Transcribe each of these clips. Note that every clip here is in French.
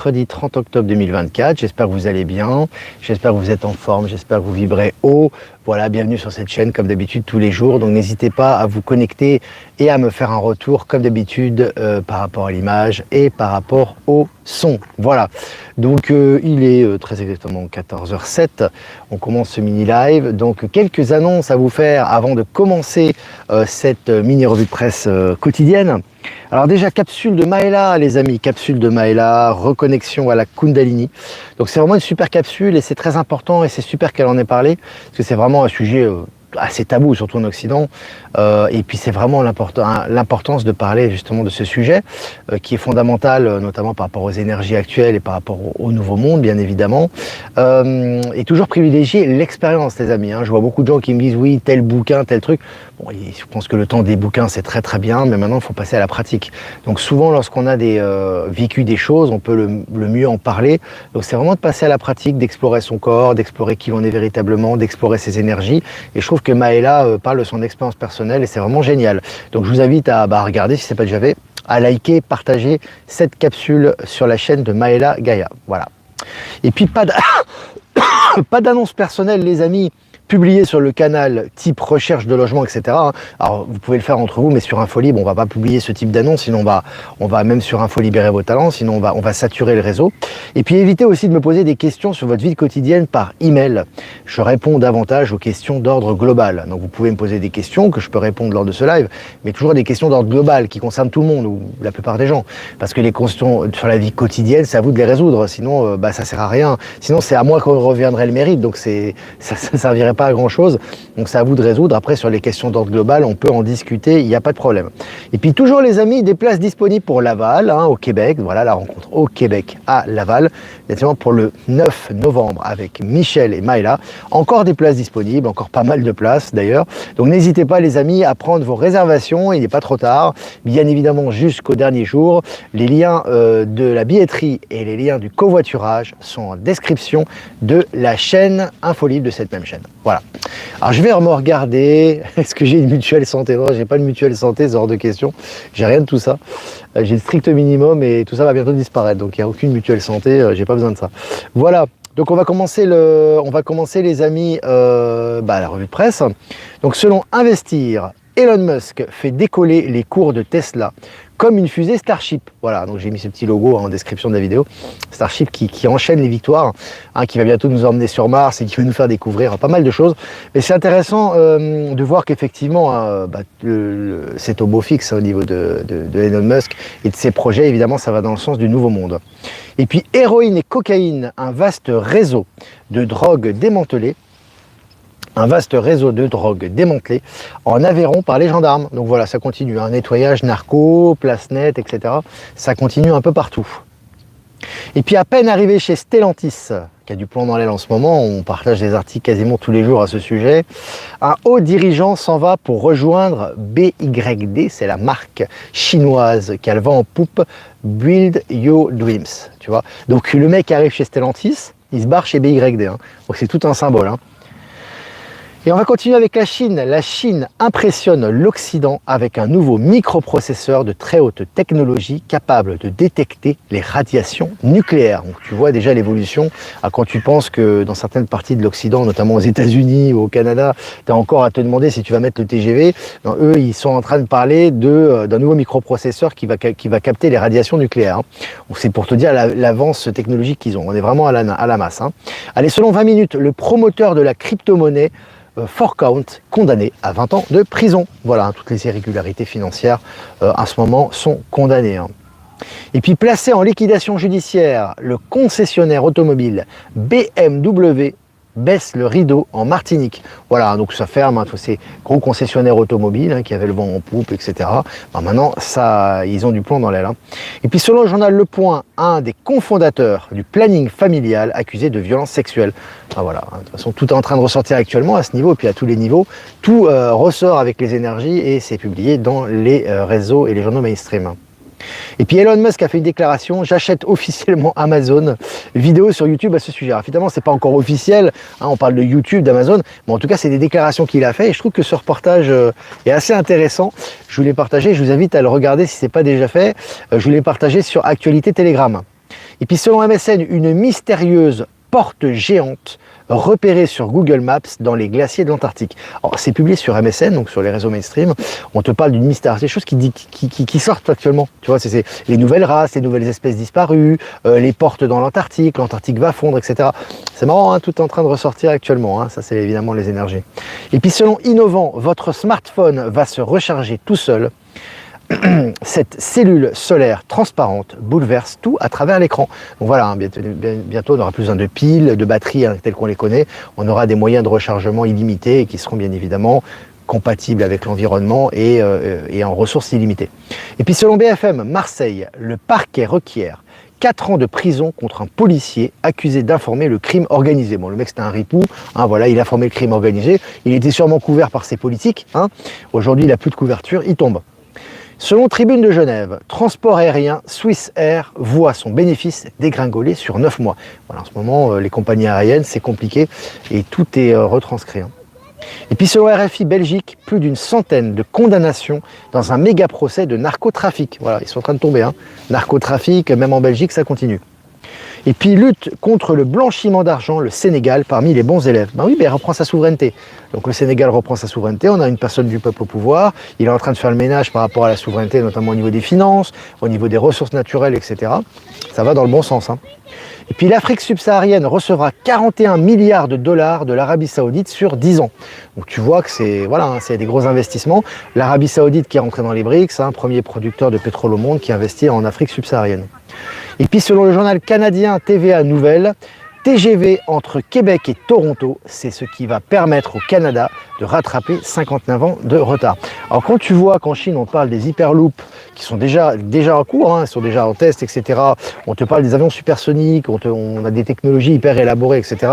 mercredi 30 octobre 2024. J'espère que vous allez bien, j'espère que vous êtes en forme, j'espère que vous vibrez haut. Voilà, bienvenue sur cette chaîne comme d'habitude tous les jours. Donc n'hésitez pas à vous connecter et à me faire un retour comme d'habitude par rapport à l'image et par rapport au son. Voilà, donc il est très exactement 14h07. On commence ce mini live. Donc quelques annonces à vous faire avant de commencer cette mini revue de presse quotidienne. Alors déjà, capsule de Maëla, les amis, capsule de Maëla, reconnexion à la Kundalini. Donc c'est vraiment une super capsule et c'est très important et c'est super qu'elle en ait parlé parce que c'est vraiment un sujet assez tabou, surtout en Occident. Et puis c'est vraiment l'importance de parler justement de ce sujet qui est fondamental, notamment par rapport aux énergies actuelles et par rapport au nouveau monde, bien évidemment. Et toujours privilégier l'expérience, les amis. Je vois beaucoup de gens qui me disent oui, tel bouquin, tel truc. Bon, je pense que le temps des bouquins, c'est très très bien, mais maintenant, il faut passer à la pratique. Donc souvent, lorsqu'on a vécu des choses, on peut le mieux en parler. Donc c'est vraiment de passer à la pratique, d'explorer son corps, d'explorer qui l'on est véritablement, d'explorer ses énergies. Et je trouve que Maëla parle de son expérience personnelle et c'est vraiment génial. Donc je vous invite à regarder, si ce n'est pas déjà fait, à liker, partager cette capsule sur la chaîne de Maëla Gaïa. Voilà. Et puis pas d'annonce personnelle, les amis, publié sur le canal type recherche de logement, etc. Alors vous pouvez le faire entre vous, mais sur Infolib, on va pas publier ce type d'annonce, sinon on va même sur Info libérer vos talents, sinon on va saturer le réseau. Et puis évitez aussi de me poser des questions sur votre vie quotidienne par email. Je réponds davantage aux questions d'ordre global. Donc vous pouvez me poser des questions que je peux répondre lors de ce live, mais toujours des questions d'ordre global qui concernent tout le monde ou la plupart des gens. Parce que les questions sur la vie quotidienne, c'est à vous de les résoudre, sinon ça sert à rien. Sinon c'est à moi qu'on reviendrait le mérite, donc ça servirait pas à grand chose, donc c'est à vous de résoudre. Après sur les questions d'ordre global, on peut en discuter, il n'y a pas de problème. Et puis toujours les amis, des places disponibles pour Laval, au Québec, voilà la rencontre au Québec à Laval, exactement pour le 9 novembre avec Michel et Maëla. Encore des places disponibles, encore pas mal de places d'ailleurs, donc n'hésitez pas les amis à prendre vos réservations, il n'est pas trop tard, bien évidemment jusqu'au dernier jour. Les liens de la billetterie et les liens du covoiturage sont en description de la chaîne Infolib, de cette même chaîne. Voilà. Alors je vais me regarder, est-ce que j'ai une mutuelle santé? Non, j'ai pas de mutuelle santé, c'est hors de question. J'ai rien de tout ça. J'ai le strict minimum et tout ça va bientôt disparaître. Donc il n'y a aucune mutuelle santé, j'ai pas besoin de ça. Voilà. Donc on va commencer les amis la revue de presse. Donc selon Investir, Elon Musk fait décoller les cours de Tesla comme une fusée Starship. Voilà, donc j'ai mis ce petit logo en description de la vidéo. Starship qui enchaîne les victoires, qui va bientôt nous emmener sur Mars et qui va nous faire découvrir pas mal de choses. Mais c'est intéressant de voir qu'effectivement, c'est au beau fixe au niveau de Elon Musk et de ses projets. Évidemment, ça va dans le sens du nouveau monde. Et puis, héroïne et cocaïne, un vaste réseau de drogue démantelé. Un vaste réseau de drogue démantelé en Aveyron par les gendarmes. Donc voilà, ça continue, nettoyage narco, place nette, etc. Ça continue un peu partout. Et puis à peine arrivé chez Stellantis, qui a du plomb dans l'aile en ce moment, on partage des articles quasiment tous les jours à ce sujet, un haut dirigeant s'en va pour rejoindre BYD, c'est la marque chinoise qui a le vent en poupe, Build Your Dreams, tu vois. Donc le mec arrive chez Stellantis, il se barre chez BYD, donc c'est tout un symbole. Et on va continuer avec la Chine. La Chine impressionne l'Occident avec un nouveau microprocesseur de très haute technologie capable de détecter les radiations nucléaires. Donc tu vois déjà l'évolution. Quand tu penses que dans certaines parties de l'Occident, notamment aux États-Unis ou au Canada, tu as encore à te demander si tu vas mettre le TGV. Non, eux, ils sont en train de parler d'un nouveau microprocesseur qui va capter les radiations nucléaires. C'est pour te dire l'avance technologique qu'ils ont. On est vraiment à la masse. Allez, selon 20 minutes, le promoteur de la crypto-monnaie Fourcount, condamné à 20 ans de prison. Voilà, toutes les irrégularités financières à ce moment sont condamnées. Et puis placé en liquidation judiciaire, le concessionnaire automobile BMW baisse le rideau en Martinique. Voilà, donc ça ferme, tous ces gros concessionnaires automobiles qui avaient le vent en poupe, etc. Maintenant, ils ont du plomb dans l'aile. Et puis selon le journal Le Point, un des cofondateurs du planning familial accusé de violence sexuelle. Voilà, de toute façon, tout est en train de ressortir actuellement à ce niveau, et puis à tous les niveaux. Tout ressort avec les énergies et c'est publié dans les réseaux et les journaux mainstream. Et puis Elon Musk a fait une déclaration, j'achète officiellement Amazon, vidéo sur YouTube à ce sujet. Alors évidemment, c'est pas encore officiel, on parle de YouTube, d'Amazon, mais en tout cas, c'est des déclarations qu'il a fait et je trouve que ce reportage est assez intéressant. Je vous l'ai partagé, je vous invite à le regarder si ce n'est pas déjà fait. Je vous l'ai partagé sur Actualité Telegram. Et puis selon MSN, une mystérieuse porte géante repérée sur Google Maps dans les glaciers de l'Antarctique. Alors c'est publié sur MSN, donc sur les réseaux mainstream, on te parle d'une mystère, des choses qui sortent actuellement, tu vois, c'est les nouvelles races, les nouvelles espèces disparues, les portes dans l'Antarctique va fondre, etc. C'est marrant, hein, tout est en train de ressortir actuellement, hein, ça c'est évidemment les énergies. Et puis selon Innovant, votre smartphone va se recharger tout seul. Cette cellule solaire transparente bouleverse tout à travers l'écran. Donc voilà, hein, bientôt on n'aura plus besoin de piles, de batteries hein, telles qu'on les connaît. On aura des moyens de rechargement illimités et qui seront bien évidemment compatibles avec l'environnement et en ressources illimitées. Et puis selon BFM Marseille, le parquet requiert 4 ans de prison contre un policier accusé d'informer le crime organisé. Bon, le mec c'était un ripou, hein, voilà, il a formé le crime organisé, il était sûrement couvert par ses politiques, hein. Aujourd'hui il n'a plus de couverture, il tombe. Selon Tribune de Genève, transport aérien, Swiss Air voit son bénéfice dégringoler sur 9 mois. Voilà, en ce moment, les compagnies aériennes, c'est compliqué et tout est retranscrit. Hein. Et puis selon RFI Belgique, plus d'une centaine de condamnations dans un méga procès de narcotrafic. Voilà, ils sont en train de tomber. Hein. Narcotrafic, même en Belgique, ça continue. Et puis lutte contre le blanchiment d'argent, le Sénégal parmi les bons élèves. Ben oui, il reprend sa souveraineté. Donc le Sénégal reprend sa souveraineté, on a une personne du peuple au pouvoir, il est en train de faire le ménage par rapport à la souveraineté, notamment au niveau des finances, au niveau des ressources naturelles, etc. Ça va dans le bon sens. Hein. Et puis l'Afrique subsaharienne recevra 41 milliards de dollars de l'Arabie Saoudite sur 10 ans. Donc tu vois que c'est voilà, hein, c'est des gros investissements. L'Arabie Saoudite qui est rentrée dans les BRICS, hein, premier producteur de pétrole au monde qui investit en Afrique subsaharienne. Et puis selon le journal canadien TVA Nouvelles, TGV entre Québec et Toronto, c'est ce qui va permettre au Canada de rattraper 59 ans de retard. Alors quand tu vois qu'en Chine on parle des hyperloops qui sont déjà en cours, hein, sont déjà en test, etc. On te parle des avions supersoniques, on a des technologies hyper élaborées, etc.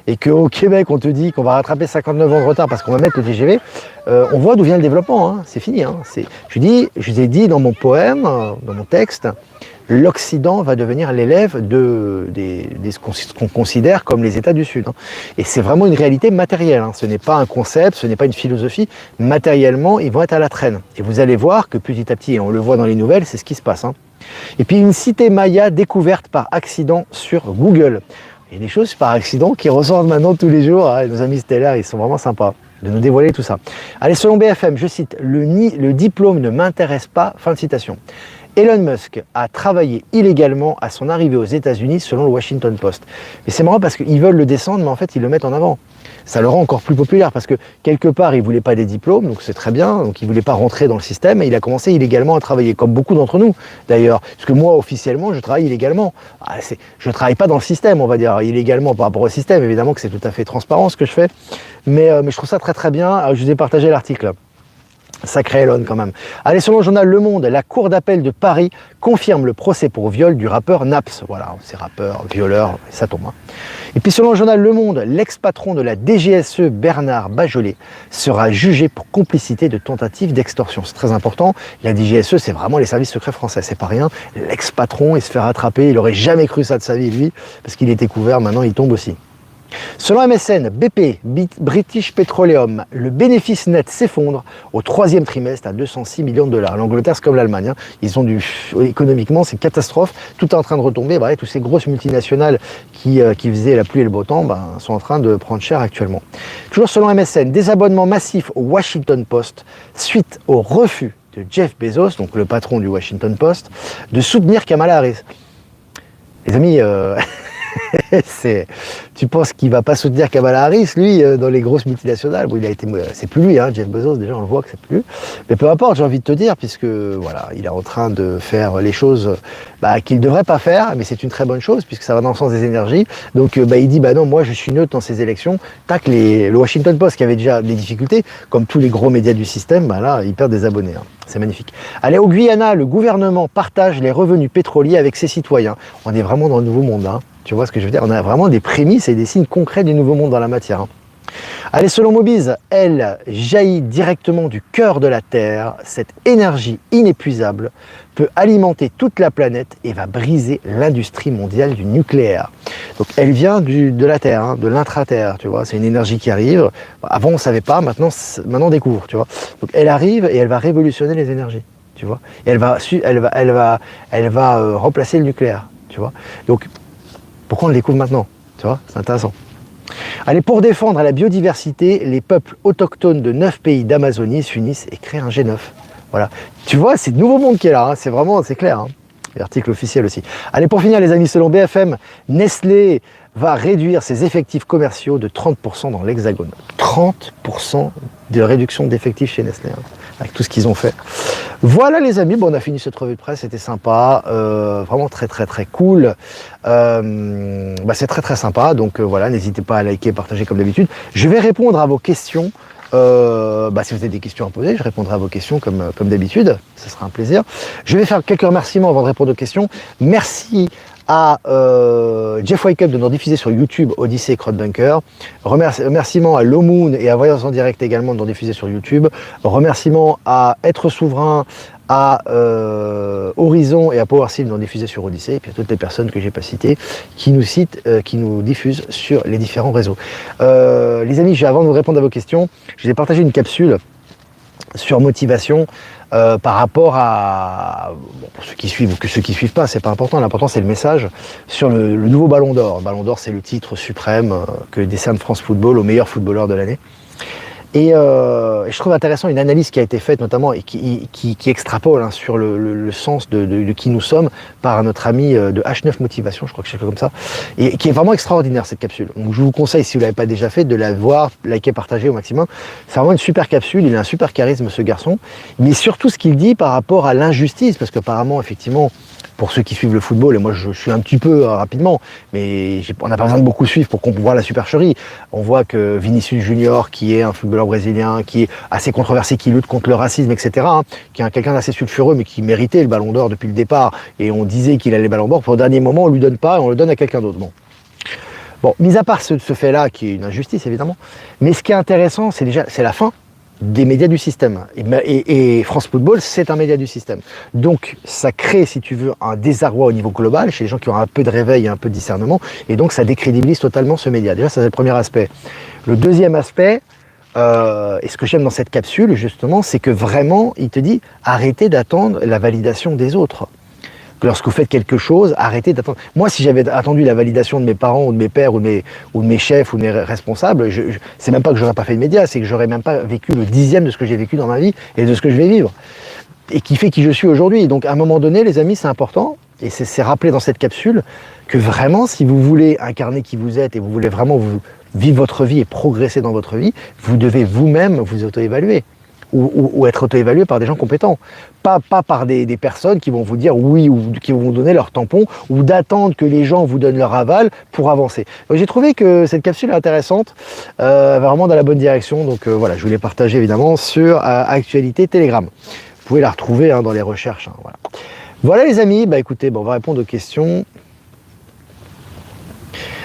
Et qu'au Québec on te dit qu'on va rattraper 59 ans de retard parce qu'on va mettre le TGV, on voit d'où vient le développement, hein, c'est fini. Hein, je vous ai dit dans mon poème, dans mon texte, l'Occident va devenir l'élève de ce qu'on considère comme les États du Sud. Hein. Et c'est vraiment une réalité matérielle. Hein. Ce n'est pas un concept, ce n'est pas une philosophie. Matériellement, ils vont être à la traîne. Et vous allez voir que petit à petit, et on le voit dans les nouvelles, c'est ce qui se passe. Hein. Et puis une cité maya découverte par accident sur Google. Il y a des choses par accident qui ressortent maintenant tous les jours. Hein. Nos amis stellaires, ils sont vraiment sympas de nous dévoiler tout ça. Allez, selon BFM, je cite, le diplôme ne m'intéresse pas, fin de citation. Elon Musk a travaillé illégalement à son arrivée aux États-Unis selon le Washington Post. Mais c'est marrant parce qu'ils veulent le descendre, mais en fait ils le mettent en avant. Ça le rend encore plus populaire parce que quelque part il ne voulait pas des diplômes, donc c'est très bien, donc il ne voulait pas rentrer dans le système et il a commencé illégalement à travailler, comme beaucoup d'entre nous d'ailleurs. Parce que moi officiellement je travaille illégalement. Je ne travaille pas dans le système, on va dire, illégalement par rapport au système, évidemment que c'est tout à fait transparent ce que je fais, mais je trouve ça très très bien. Je vous ai partagé l'article. Sacré Elon quand même. Allez, selon le journal Le Monde, la Cour d'appel de Paris confirme le procès pour viol du rappeur Naps. Voilà, c'est rappeur, violeur, ça tombe. Hein. Et puis selon le journal Le Monde, l'ex-patron de la DGSE, Bernard Bajolet, sera jugé pour complicité de tentative d'extorsion. C'est très important. La DGSE, c'est vraiment les services secrets français, c'est pas rien. L'ex-patron, il se fait rattraper, il aurait jamais cru ça de sa vie, lui, parce qu'il était couvert, maintenant il tombe aussi. Selon MSN, BP, British Petroleum, le bénéfice net s'effondre au troisième trimestre à 206 millions de dollars. L'Angleterre, c'est comme l'Allemagne. Hein. Ils ont économiquement, c'est une catastrophe. Tout est en train de retomber. Bah, toutes ces grosses multinationales qui faisaient la pluie et le beau temps sont en train de prendre cher actuellement. Toujours selon MSN, désabonnement massif au Washington Post suite au refus de Jeff Bezos, donc le patron du Washington Post, de soutenir Kamala Harris. Les amis... tu penses qu'il va pas soutenir Kamala Harris, lui, dans les grosses multinationales? Bon, c'est plus lui, hein, Jeff Bezos, déjà on le voit que c'est plus lui. Mais peu importe, j'ai envie de te dire, puisque voilà, il est en train de faire les choses qu'il ne devrait pas faire, mais c'est une très bonne chose, puisque ça va dans le sens des énergies. Donc il dit, non, moi je suis neutre dans ces élections. Tac, le Washington Post, qui avait déjà des difficultés, comme tous les gros médias du système, là, il perd des abonnés. Hein. C'est magnifique. Allez, au Guyana, le gouvernement partage les revenus pétroliers avec ses citoyens. On est vraiment dans le nouveau monde, hein. Tu vois ce que je veux dire? On a vraiment des prémices et des signes concrets du nouveau monde dans la matière. Hein. Allez, selon Mobiz, elle jaillit directement du cœur de la Terre. Cette énergie inépuisable peut alimenter toute la planète et va briser l'industrie mondiale du nucléaire. Donc elle vient de la Terre, hein, de l'intra-terre, tu vois. C'est une énergie qui arrive. Avant on ne savait pas, maintenant on découvre, tu vois. Donc elle arrive et elle va révolutionner les énergies, tu vois. Et elle va remplacer le nucléaire. tu vois. Donc, pourquoi on le découvre maintenant, tu vois, c'est intéressant. Allez, pour défendre la biodiversité, les peuples autochtones de 9 pays d'Amazonie s'unissent et créent un G9. Voilà. Tu vois, c'est le nouveau monde qui est là, hein. C'est vraiment, c'est clair. Hein. L'article officiel aussi. Allez, pour finir, les amis, selon BFM, Nestlé va réduire ses effectifs commerciaux de 30% dans l'Hexagone. 30% de réduction d'effectifs chez Nestlé, hein, avec tout ce qu'ils ont fait. Voilà les amis, bon, on a fini cette revue de presse, c'était sympa, vraiment très très très cool. C'est très très sympa, donc voilà, n'hésitez pas à liker, partager comme d'habitude. Je vais répondre à vos questions. Si vous avez des questions à poser, je répondrai à vos questions comme d'habitude, ce sera un plaisir. Je vais faire quelques remerciements avant de répondre aux questions. Merci à Jeff Wake Up de nous diffuser sur YouTube Odyssey et Crowdbunker. Remerciements à Low Moon et à Voyage en direct également de nous diffuser sur YouTube. Remerciements à Être Souverain, à Horizon et à PowerSeal de nous diffuser sur Odyssey, et puis à toutes les personnes que j'ai pas citées qui nous citent, qui nous diffusent sur les différents réseaux. Les amis, avant de vous répondre à vos questions, je vous ai partagé une capsule sur motivation par rapport à, pour ceux qui suivent ou que ceux qui suivent pas, c'est pas important, l'important c'est le message sur le nouveau Ballon d'Or. Ballon d'Or, c'est le titre suprême que décerne France Football au meilleur footballeur de l'année. Et je trouve intéressant une analyse qui a été faite notamment et qui extrapole sur le sens de qui nous sommes par notre ami de H9 Motivation, je crois que c'est comme ça, et qui est vraiment extraordinaire cette capsule. Donc je vous conseille, si vous ne l'avez pas déjà fait, de la voir, liker, partager au maximum. C'est vraiment une super capsule, il a un super charisme ce garçon, mais surtout ce qu'il dit par rapport à l'injustice, parce qu'apparemment, effectivement, pour ceux qui suivent le football, et moi je suis un petit peu rapidement, mais on n'a pas besoin de beaucoup suivre pour qu'on voit la supercherie. On voit que Vinicius Junior, qui est un footballeur brésilien, qui est assez controversé, qui lutte contre le racisme, etc., qui est quelqu'un d'assez sulfureux, mais qui méritait le Ballon d'Or depuis le départ, et on disait qu'il allait le Ballon d'Or, pour le dernier moment on lui donne pas, et on le donne à quelqu'un d'autre. Bon, mis à part ce fait-là, qui est une injustice évidemment, mais ce qui est intéressant, c'est la fin des médias du système. Et France Football, c'est un média du système. Donc, ça crée, si tu veux, un désarroi au niveau global chez les gens qui ont un peu de réveil et un peu de discernement. Et donc, ça décrédibilise totalement ce média. Déjà, ça, c'est le premier aspect. Le deuxième aspect, et ce que j'aime dans cette capsule, justement, c'est que vraiment, il te dit, arrêtez d'attendre la validation des autres. Lorsque vous faites quelque chose, arrêtez d'attendre. Moi, si j'avais attendu la validation de mes parents ou de mes pères ou de mes chefs ou de mes responsables, c'est même pas que j'aurais pas fait de médias, c'est que j'aurais même pas vécu le 10e de ce que j'ai vécu dans ma vie et de ce que je vais vivre. Et qui fait qui je suis aujourd'hui. Donc, à un moment donné, les amis, c'est important, et c'est rappelé dans cette capsule, que vraiment, si vous voulez incarner qui vous êtes et vous voulez vraiment vivre votre vie et progresser dans votre vie, vous devez vous-même vous auto-évaluer. Ou être auto-évalué par des gens compétents. Pas par des personnes qui vont vous dire oui ou qui vont vous donner leur tampon ou d'attendre que les gens vous donnent leur aval pour avancer. Donc, j'ai trouvé que cette capsule est intéressante, vraiment dans la bonne direction. Donc voilà, je voulais partager évidemment sur Actualité Telegram. Vous pouvez la retrouver dans les recherches. Voilà les amis, écoutez, on va répondre aux questions.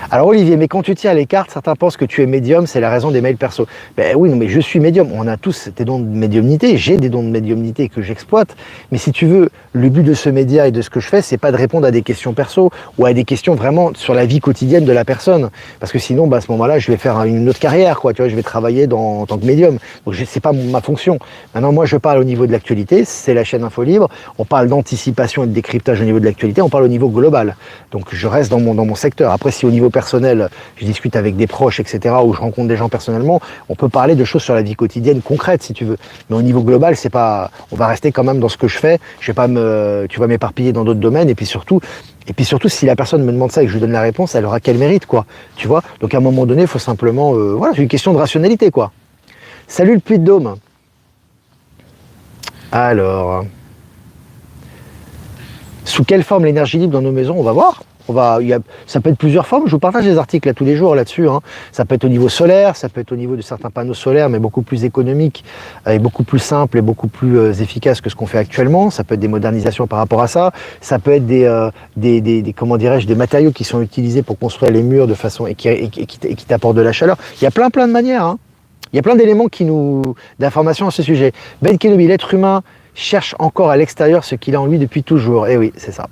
Alors Olivier, mais quand tu tires les cartes, certains pensent que tu es médium, c'est la raison des mails perso. Oui, non, mais je suis médium, on a tous des dons de médiumnité, j'ai des dons de médiumnité que j'exploite, mais si tu veux, le but de ce média et de ce que je fais, c'est pas de répondre à des questions perso ou à des questions vraiment sur la vie quotidienne de la personne, parce que sinon, à ce moment-là, je vais faire une autre carrière, tu vois, je vais travailler en tant que médium, donc c'est pas ma fonction. Maintenant, moi, je parle au niveau de l'actualité, c'est la chaîne Info Libre, on parle d'anticipation et de décryptage au niveau de l'actualité, on parle au niveau global, donc je reste dans mon secteur. Après, si au niveau personnel, je discute avec des proches, etc., ou je rencontre des gens personnellement, on peut parler de choses sur la vie quotidienne concrète, si tu veux. Mais au niveau global, c'est pas, on va rester quand même dans ce que je fais. Je vais pas m'éparpiller dans d'autres domaines. Et puis surtout, si la personne me demande ça et que je lui donne la réponse, elle aura quel mérite, quoi. Tu vois. Donc à un moment donné, il faut simplement, c'est une question de rationalité, quoi. Salut le Puy-de-Dôme. Alors, sous quelle forme l'énergie libre dans nos maisons? On va voir. Ça peut être plusieurs formes, je vous partage des articles tous les jours là-dessus. Ça peut être au niveau solaire, ça peut être au niveau de certains panneaux solaires, mais beaucoup plus économiques, et beaucoup plus simples et beaucoup plus efficaces que ce qu'on fait actuellement. Ça peut être des modernisations par rapport à ça. Ça peut être des matériaux qui sont utilisés pour construire les murs de façon et qui t'apportent de la chaleur. Il y a plein de manières. Il y a plein d'éléments d'informations à ce sujet. Ben Kenobi, l'être humain cherche encore à l'extérieur ce qu'il a en lui depuis toujours. Eh oui, c'est ça.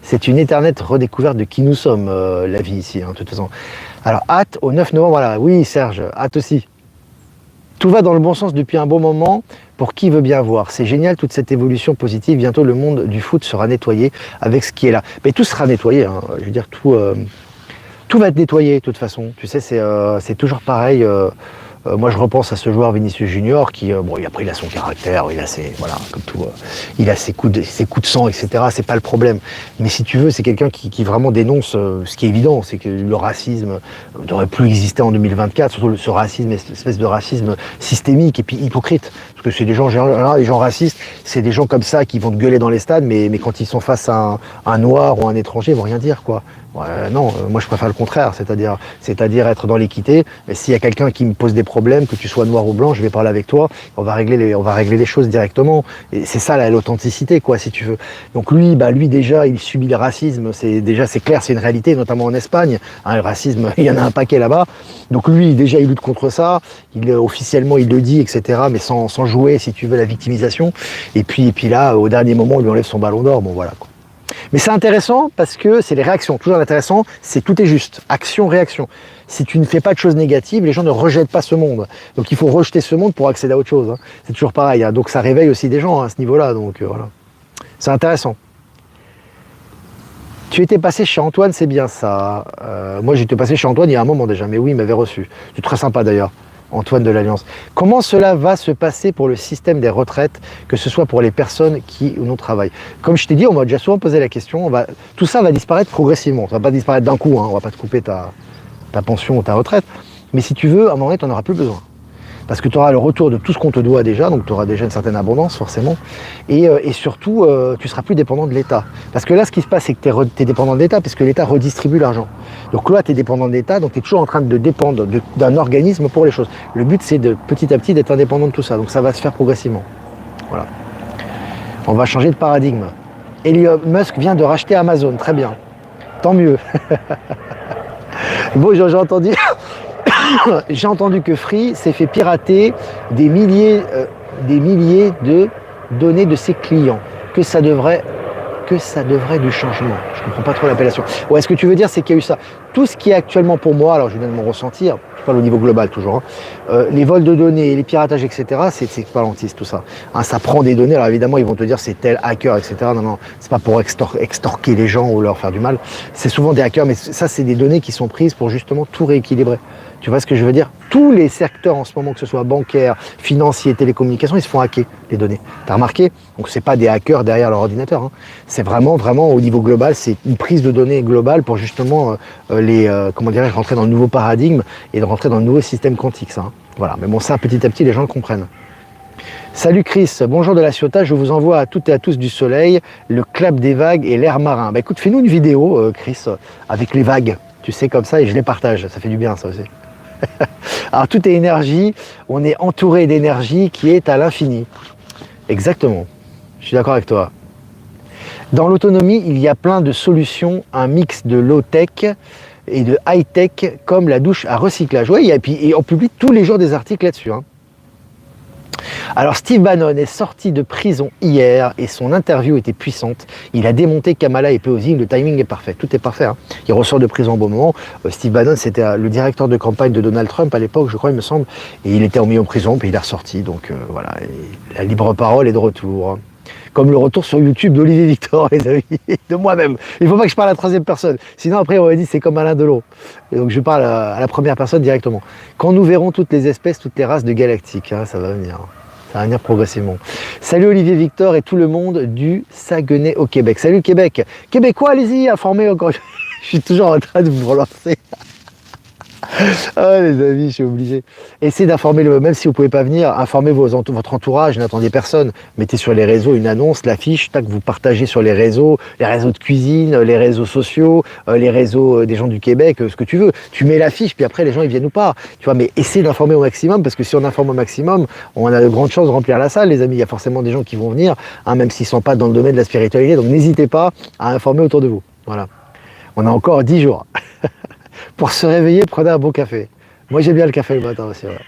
C'est une éternelle redécouverte de qui nous sommes, la vie ici, de toute façon. Alors, hâte au 9 novembre, voilà. Oui, Serge, hâte aussi. Tout va dans le bon sens depuis un bon moment. pour qui veut bien voir. C'est génial toute cette évolution positive. Bientôt le monde du foot sera nettoyé avec ce qui est là. Mais tout sera nettoyé, hein. Je veux dire, tout va être nettoyé de toute façon. Tu sais, c'est toujours pareil. Moi, je repense à ce joueur Vinicius Junior qui, bon, il a son caractère, il a voilà, comme tout, il a ses coups de sang, etc. C'est pas le problème. Mais si tu veux, c'est quelqu'un qui vraiment dénonce ce qui est évident, c'est que le racisme n'aurait plus existé en 2024, surtout ce racisme, cette espèce de racisme systémique et puis hypocrite. Parce que c'est des gens, les gens racistes, c'est des gens comme ça qui vont te gueuler dans les stades, mais quand ils sont face à un noir ou un étranger, ils vont rien dire, quoi. Non, moi je préfère le contraire, c'est-à-dire être dans l'équité. S'il y a quelqu'un qui me pose des problèmes, que tu sois noir ou blanc, je vais parler avec toi, on va régler les choses directement. Et c'est ça l'authenticité, quoi, si tu veux. Donc lui déjà, il subit le racisme, c'est clair, c'est une réalité, notamment en Espagne. Hein, le racisme, il y en a un paquet là-bas. Donc lui, déjà, il lutte contre ça. Officiellement, il le dit, etc. Mais sans jouer, si tu veux, la victimisation. Et puis là, au dernier moment, il lui enlève son ballon d'or. Bon, voilà, quoi. Mais c'est intéressant parce que c'est les réactions. Toujours intéressant, tout est juste. Action, réaction. Si tu ne fais pas de choses négatives, les gens ne rejettent pas ce monde. Donc il faut rejeter ce monde pour accéder à autre chose. Hein. C'est toujours pareil. Hein. Donc ça réveille aussi des gens à ce niveau-là. Donc voilà. C'est intéressant. Tu étais passé chez Antoine, c'est bien ça. Moi j'étais passé chez Antoine il y a un moment déjà. Mais oui, il m'avait reçu. C'est très sympa d'ailleurs. Antoine de l'Alliance. Comment cela va se passer pour le système des retraites, que ce soit pour les personnes qui ou non travaillent? Comme je t'ai dit, on m'a déjà souvent posé la question, tout ça va disparaître progressivement. Ça ne va pas disparaître d'un coup, hein, on ne va pas te couper ta pension ou ta retraite. Mais si tu veux, à un moment donné, tu n'en auras plus besoin. Parce que tu auras le retour de tout ce qu'on te doit déjà, donc tu auras déjà une certaine abondance forcément, et surtout tu seras plus dépendant de l'État. Parce que là ce qui se passe c'est que tu es dépendant de l'État, puisque l'État redistribue l'argent. Donc là tu es dépendant de l'État, donc tu es toujours en train de dépendre d'un organisme pour les choses. Le but c'est de petit à petit d'être indépendant de tout ça, donc ça va se faire progressivement. Voilà. On va changer de paradigme. Elon Musk vient de racheter Amazon, très bien. Tant mieux. Bon, j'ai entendu... J'ai entendu que Free s'est fait pirater des milliers de données de ses clients, que ça devrait du changement. Je ne comprends pas trop l'appellation. Ouais, ce que tu veux dire, c'est qu'il y a eu ça. Tout ce qui est actuellement pour moi, alors je viens de m'en ressentir, je parle au niveau global toujours, hein, les vols de données, les piratages, etc., c'est expalantiste tout ça. Hein, ça prend des données, alors évidemment ils vont te dire c'est tel hacker, etc. Non, c'est pas pour extorquer les gens ou leur faire du mal. C'est souvent des hackers, mais ça c'est des données qui sont prises pour justement tout rééquilibrer. Tu vois ce que je veux dire? Tous les secteurs en ce moment, que ce soit bancaire, financier, télécommunications, ils se font hacker, les données. T'as remarqué? Donc c'est pas des hackers derrière leur ordinateur. Hein. C'est vraiment au niveau global, c'est une prise de données globale pour justement rentrer dans le nouveau paradigme et de rentrer dans le nouveau système quantique. Ça, hein. Voilà. Mais bon, ça, petit à petit, les gens le comprennent. Salut Chris, bonjour de la Ciotat, je vous envoie à toutes et à tous du soleil, le clap des vagues et l'air marin. Bah écoute, fais-nous une vidéo, Chris, avec les vagues, tu sais, comme ça, et je les partage. Ça fait du bien, ça aussi. Alors tout est énergie, on est entouré d'énergie qui est à l'infini. Exactement, je suis d'accord avec toi. Dans l'autonomie, il y a plein de solutions, un mix de low-tech et de high-tech comme la douche à recyclage. Oui, et on publie tous les jours des articles là-dessus. Hein. Alors Steve Bannon est sorti de prison hier et son interview était puissante. Il a démonté Kamala et Pelosi, le timing est parfait, tout est parfait. Hein. Il ressort de prison au bon moment. Steve Bannon, c'était le directeur de campagne de Donald Trump à l'époque, je crois, il me semble, et il était mis en prison, puis il est ressorti. Donc voilà, et la libre parole est de retour. Hein. Comme le retour sur YouTube d'Olivier Victor, les amis, de moi-même. Il ne faut pas que je parle à la troisième personne. Sinon, après, on va dire c'est comme Alain Delon. Et donc, je parle à la première personne directement. Quand nous verrons toutes les espèces, toutes les races de galactiques, hein, ça va venir. Ça va venir progressivement. Salut Olivier Victor et tout le monde du Saguenay au Québec. Salut Québec. Québécois, allez-y, informez encore. Je suis toujours en train de vous relancer. Ah les amis, je suis obligé. Essayez d'informer, même si vous ne pouvez pas venir, informez votre entourage, n'attendez personne. Mettez sur les réseaux une annonce, l'affiche, tac, vous partagez sur les réseaux de cuisine, les réseaux sociaux, les réseaux des gens du Québec, ce que tu veux. Tu mets l'affiche, puis après les gens ils viennent ou pas. Tu vois, mais essayez d'informer au maximum, parce que si on informe au maximum, on a de grandes chances de remplir la salle, les amis. Il y a forcément des gens qui vont venir, hein, même s'ils ne sont pas dans le domaine de la spiritualité. Donc n'hésitez pas à informer autour de vous. Voilà. On a encore 10 jours. Pour se réveiller, prenez un bon café. Moi, j'aime bien le café le matin aussi. Ouais.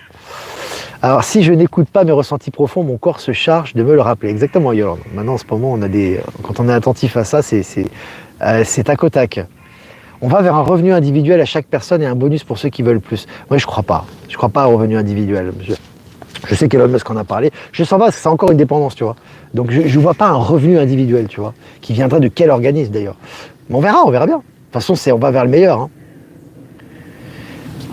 Alors, si je n'écoute pas mes ressentis profonds, mon corps se charge de me le rappeler. Exactement, Yolande. Maintenant, en ce moment, quand on est attentif à ça, c'est tac au tac. On va vers un revenu individuel à chaque personne et un bonus pour ceux qui veulent plus. Moi, je crois pas. Je crois pas au revenu individuel. Je sais qu'Elon Musk en a parlé. Je sens pas, parce que c'est encore une dépendance, tu vois. Donc je ne vois pas un revenu individuel, tu vois, qui viendrait de quel organisme d'ailleurs. Mais on verra bien. De toute façon, on va vers le meilleur. Hein.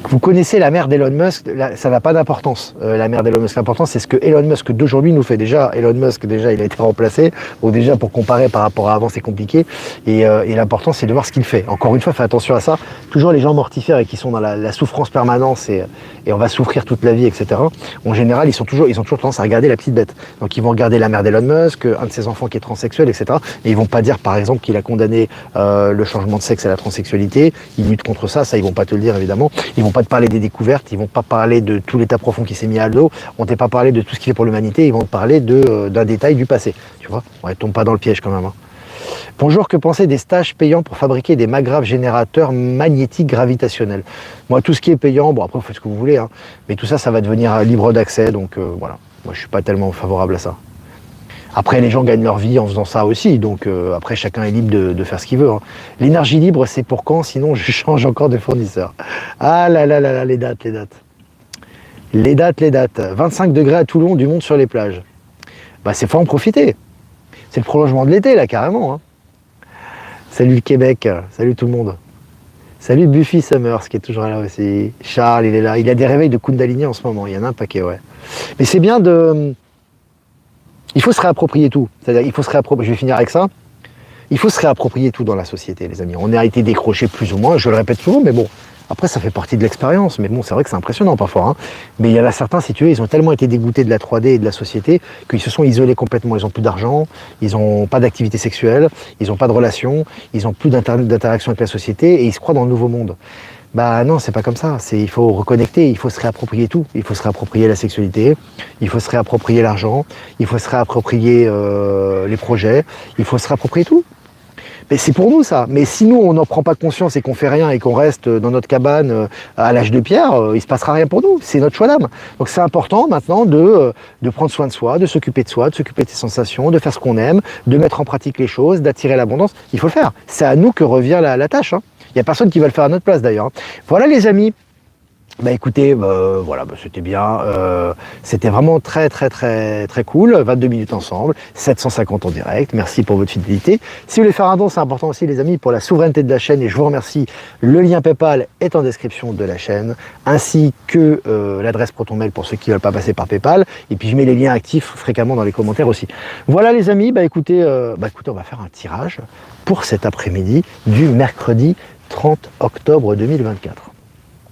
Vous connaissez la mère d'Elon Musk, ça n'a pas d'importance. La mère d'Elon Musk, l'important c'est ce que Elon Musk d'aujourd'hui nous fait déjà. Elon Musk déjà, il a été remplacé. Bon déjà pour comparer par rapport à avant, c'est compliqué. Et l'important c'est de voir ce qu'il fait. Encore une fois, faites attention à ça. Toujours les gens mortifères et qui sont dans la souffrance permanente et on va souffrir toute la vie, etc. En général, ils ont toujours tendance à regarder la petite bête. Donc ils vont regarder la mère d'Elon Musk, un de ses enfants qui est transsexuel, etc. Et ils vont pas dire par exemple qu'il a condamné le changement de sexe à la transsexualité. Ils luttent contre ça, ils vont pas te le dire évidemment. Ils vont pas te parler des découvertes, ils vont pas parler de tout l'état profond qui s'est mis à l'eau, on ne pas parler de tout ce qu'il fait pour l'humanité, ils vont te parler d'un détail du passé, tu vois. Ouais, tombe pas dans le piège quand même. Hein. Bonjour, que pensez des stages payants pour fabriquer des magraves générateurs magnétiques gravitationnels? Moi, tout ce qui est payant, bon après vous faites ce que vous voulez, hein, mais tout ça, ça va devenir libre d'accès, donc voilà. Moi, je suis pas tellement favorable à ça. Après, les gens gagnent leur vie en faisant ça aussi, donc après, chacun est libre de faire ce qu'il veut. Hein. L'énergie libre, c'est pour quand? Sinon, je change encore de fournisseur. Ah là là là là, les dates. Les dates. 25 degrés à Toulon, du monde sur les plages. Bah, c'est faut en profiter. C'est le prolongement de l'été, là, carrément. Hein. Salut le Québec, salut tout le monde. Salut Buffy Summers, qui est toujours là aussi. Charles, il est là. Il a des réveils de Kundalini en ce moment, il y en a un paquet, ouais. Mais c'est bien de... Il faut se réapproprier tout. C'est-à-dire, il faut se réapproprier. Je vais finir avec ça. Il faut se réapproprier tout dans la société, les amis. On a été décrochés plus ou moins, je le répète souvent, mais bon, après ça fait partie de l'expérience. Mais bon, c'est vrai que c'est impressionnant parfois. Hein. Mais il y en a certains, si tu veux, ils ont tellement été dégoûtés de la 3D et de la société qu'ils se sont isolés complètement. Ils n'ont plus d'argent, ils n'ont pas d'activité sexuelle, ils n'ont pas de relations, ils n'ont plus d'interaction avec la société et ils se croient dans le nouveau monde. Bah non, c'est pas comme ça. Il faut reconnecter, il faut se réapproprier tout. Il faut se réapproprier la sexualité, il faut se réapproprier l'argent, il faut se réapproprier les projets, il faut se réapproprier tout. Mais c'est pour nous ça. Mais si nous on n'en prend pas conscience et qu'on fait rien et qu'on reste dans notre cabane à l'âge de pierre, il se passera rien pour nous. C'est notre choix d'âme. Donc c'est important maintenant de prendre soin de soi, de s'occuper de soi, de s'occuper de ses sensations, de faire ce qu'on aime, de mettre en pratique les choses, d'attirer l'abondance. Il faut le faire. C'est à nous que revient la tâche. Hein. Il n'y a personne qui va le faire à notre place d'ailleurs. Voilà les amis. Bah écoutez, voilà, c'était bien. C'était vraiment très cool. 22 minutes ensemble, 750 en direct. Merci pour votre fidélité. Si vous voulez faire un don, c'est important aussi les amis pour la souveraineté de la chaîne et je vous remercie. Le lien PayPal est en description de la chaîne, ainsi que l'adresse ProtonMail pour ceux qui ne veulent pas passer par PayPal. Et puis je mets les liens actifs fréquemment dans les commentaires aussi. Voilà les amis, écoutez, on va faire un tirage pour cet après-midi du mercredi 30 octobre 2024.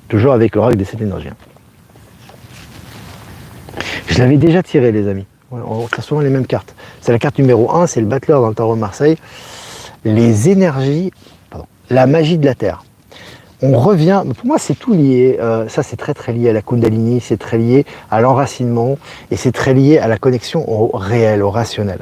Toujours avec l'oracle des 7 énergies. Je l'avais déjà tiré, les amis. On tire souvent les mêmes cartes. C'est la carte numéro 1, c'est le battleur dans le tarot de Marseille. Les énergies, la magie de la Terre. On revient, pour moi c'est tout lié, ça c'est très lié à la Kundalini, c'est très lié à l'enracinement et c'est très lié à la connexion au réel, au rationnel.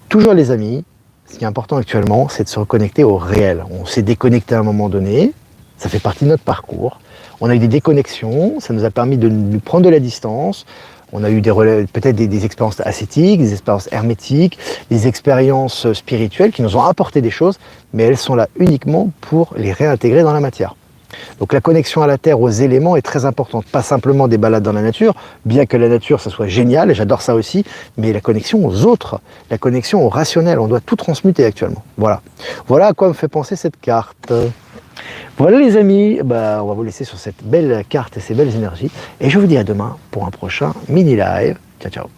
Toujours les amis, ce qui est important actuellement, c'est de se reconnecter au réel. On s'est déconnecté à un moment donné, ça fait partie de notre parcours. On a eu des déconnexions, ça nous a permis de nous prendre de la distance. On a eu peut-être des expériences ascétiques, des expériences hermétiques, des expériences spirituelles qui nous ont apporté des choses, mais elles sont là uniquement pour les réintégrer dans la matière. Donc la connexion à la Terre, aux éléments est très importante. Pas simplement des balades dans la nature, bien que la nature, ça soit génial, et j'adore ça aussi, mais la connexion aux autres, la connexion au rationnel, on doit tout transmuter actuellement. Voilà. Voilà à quoi me fait penser cette carte. Voilà les amis, on va vous laisser sur cette belle carte et ces belles énergies. Et je vous dis à demain pour un prochain mini live. Ciao, ciao.